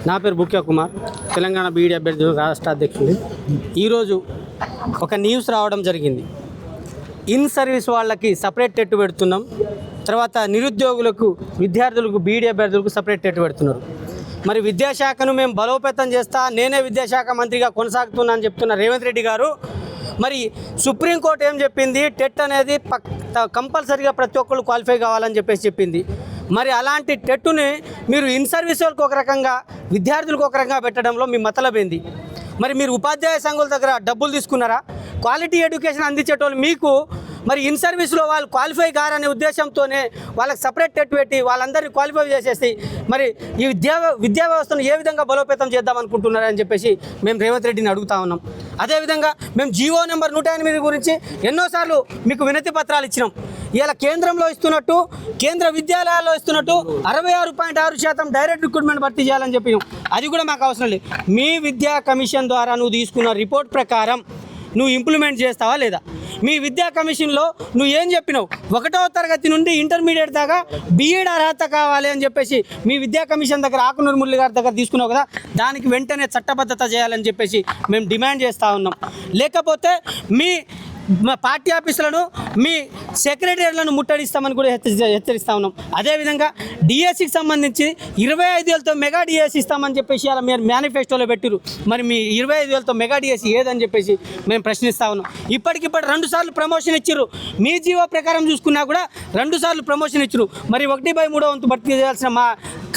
నా పేరు బుక్యా కుమార్, తెలంగాణ బీఈడీ అభ్యర్థి రాష్ట్ర అధ్యక్షుడు. ఈరోజు ఒక న్యూస్ రావడం జరిగింది. ఇన్ సర్వీస్ వాళ్ళకి సపరేట్ టెట్ పెడుతున్నాం, తర్వాత నిరుద్యోగులకు విద్యార్థులకు బీఈడీ అభ్యర్థులకు సపరేట్ టెట్ పెడుతున్నారు. మరి విద్యాశాఖను మేము బలోపేతం చేస్తా, నేనే విద్యాశాఖ మంత్రిగా కొనసాగుతున్నా అని చెప్తున్న రేవంత్ రెడ్డి గారు, మరి సుప్రీంకోర్టు ఏం చెప్పింది, టెట్ అనేది కంపల్సరీగా ప్రతి ఒక్కళ్ళు క్వాలిఫై కావాలని చెప్పింది. మరి అలాంటి టెట్టుని మీరు ఇన్ సర్వీస్ వాళ్ళకి ఒక రకంగా, విద్యార్థులకు ఒక రకంగా పెట్టడంలో మీ మతలబేంది? మరి మీరు ఉపాధ్యాయ సంఘాల దగ్గర డబ్బులు తీసుకున్నారా? క్వాలిటీ ఎడ్యుకేషన్ అందించేటోళ్ళు మీకు మరి ఇన్ సర్వీస్లో వాళ్ళు క్వాలిఫై కారనే ఉద్దేశంతోనే వాళ్ళకి సపరేట్ టెట్ పెట్టి వాళ్ళందరినీ క్వాలిఫై చేసేసి మరి ఈ విద్యా వ్యవస్థను ఏ విధంగా బలోపేతం చేద్దాం అనుకుంటున్నారని చెప్పేసి మేము రేవంత్ రెడ్డిని అడుగుతా ఉన్నాం. అదేవిధంగా మేము జీవో నెంబర్ 108 గురించి ఎన్నోసార్లు మీకు వినతి పత్రాలు ఇచ్చినాం. ఇలా కేంద్రంలో ఇస్తున్నట్టు, కేంద్ర విద్యాలయాల్లో ఇస్తున్నట్టు 66.6% డైరెక్ట్ రిక్రూట్మెంట్ భర్తీ చేయాలని చెప్పినాం. అది కూడా మాకు అవసరం లేదు. మీ విద్యా కమిషన్ ద్వారా నువ్వు తీసుకున్న రిపోర్ట్ ప్రకారం నువ్వు ఇంప్లిమెంట్ చేస్తావా లేదా? మీ విద్యా కమిషన్లో నువ్వు ఏం చెప్పినావు? 1వ తరగతి నుండి ఇంటర్మీడియట్ దాకా బీఈడ్ అర్హత కావాలి అని చెప్పేసి మీ విద్యా కమిషన్ దగ్గర ఆకునూరు మురళి గారి దగ్గర తీసుకున్నావు కదా, దానికి వెంటనే చట్టబద్ధత చేయాలని చెప్పేసి మేము డిమాండ్ చేస్తూ ఉన్నాం. లేకపోతే మీ పార్టీ ఆఫీసులను, మీ సెక్రటరీలను ముట్టడిస్తామని కూడా హెచ్చరిస్తూ ఉన్నాం. అదేవిధంగా డిఎస్సికి సంబంధించి 25,000తో మెగా డిఎస్సి ఇస్తామని చెప్పేసి అలా మీరు మేనిఫెస్టోలో పెట్టిరు. మరి మీ 25,000తో మెగా డిఎస్సి ఏదని చెప్పేసి మేము ప్రశ్నిస్తూ ఉన్నాం. ఇప్పటికిప్పుడు 2 సార్లు ప్రమోషన్ ఇచ్చిర్రు. మీ జీవో ప్రకారం చూసుకున్నా కూడా 2 సార్లు ప్రమోషన్ ఇచ్చిరు. మరి 1/3 వంతు భర్తీ చేయాల్సిన మా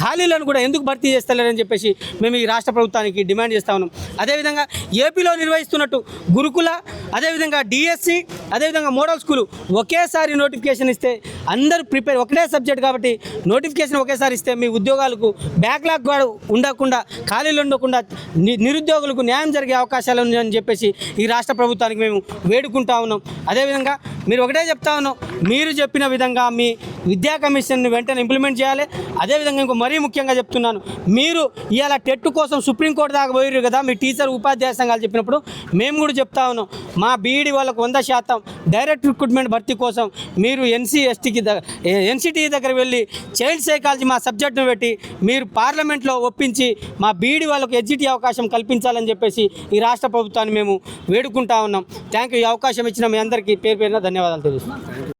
ఖాళీలను కూడా ఎందుకు భర్తీ చేస్తలేరని చెప్పేసి మేము ఈ రాష్ట్ర ప్రభుత్వానికి డిమాండ్ చేస్తూ ఉన్నాం. అదేవిధంగా ఏపీలో నిర్వహిస్తున్నట్టు గురుకుల, అదేవిధంగా డిఎస్సి, అదేవిధంగా మోడల్ స్కూలు ఒకేసారి నోటిఫికేషన్ ఇస్తే అందరూ ప్రిపేర్, ఒకటే సబ్జెక్ట్ కాబట్టి నోటిఫికేషన్ ఒకేసారి ఇస్తే మీ ఉద్యోగాలకు బ్యాక్లాగ్ కూడా ఉండకుండా, ఖాళీలు ఉండకుండా నిరుద్యోగులకు న్యాయం జరిగే అవకాశాలు ఉన్నాయని చెప్పేసి ఈ రాష్ట్ర ప్రభుత్వానికి మేము వేడుకుంటా ఉన్నాం. అదేవిధంగా మీరు ఒకటే చెప్తా ఉన్నాం, మీరు చెప్పిన విధంగా మీ విద్యా కమిషన్ని వెంటనే ఇంప్లిమెంట్ చేయాలి. అదేవిధంగా ఇంకో మరీ ముఖ్యంగా చెప్తున్నాను, మీరు ఇవాళ టెట్ కోసం సుప్రీంకోర్టు దాకా పోయారు కదా, మీ టీచర్ ఉపాధ్యాయ సంఘాలు చెప్పినప్పుడు మేము కూడా చెప్తా ఉన్నాం, మా బీఈడీ వాళ్ళకు 100% డైరెక్ట్ రిక్రూట్మెంట్ భర్తీ కోసం మీరు ఎన్సిటీ దగ్గర వెళ్ళి చైల్డ్ సైకాలజీ మా సబ్జెక్టును పెట్టి మీరు పార్లమెంట్లో ఒప్పించి మా బీఈడీ వాళ్ళకు ఎడ్జిటీ అవకాశం కల్పించాలని చెప్పేసి ఈ రాష్ట్ర ప్రభుత్వాన్ని మేము వేడుకుంటా ఉన్నాం. Thank you. ఈ అవకాశం ఇచ్చిన మీ అందరికీ పేరు పేరున ధన్యవాదాలు తెలుస్తున్నాను.